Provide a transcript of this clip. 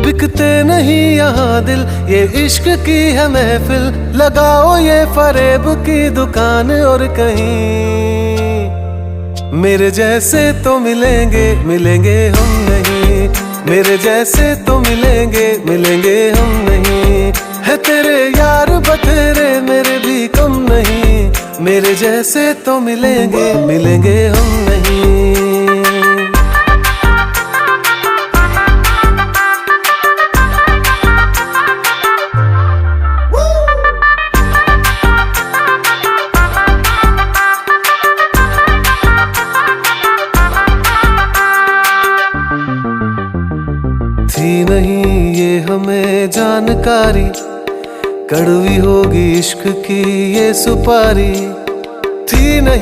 बिकते नहीं यहाँ दिल, ये इश्क की है महफिल। लगाओ ये फरेब की दुकान और कहीं मेरे जैसे तो मिलेंगे, मिलेंगे हम नहीं। मेरे जैसे तो मिलेंगे, मिलेंगे हम नहीं। है तेरे यार बतेरे, मेरे भी कम नहीं। मेरे जैसे तो मिलेंगे, मिलेंगे हम नहीं। थी नहीं ये हमें जानकारी, कड़वी होगी इश्क की ये सुपारी। थी नहीं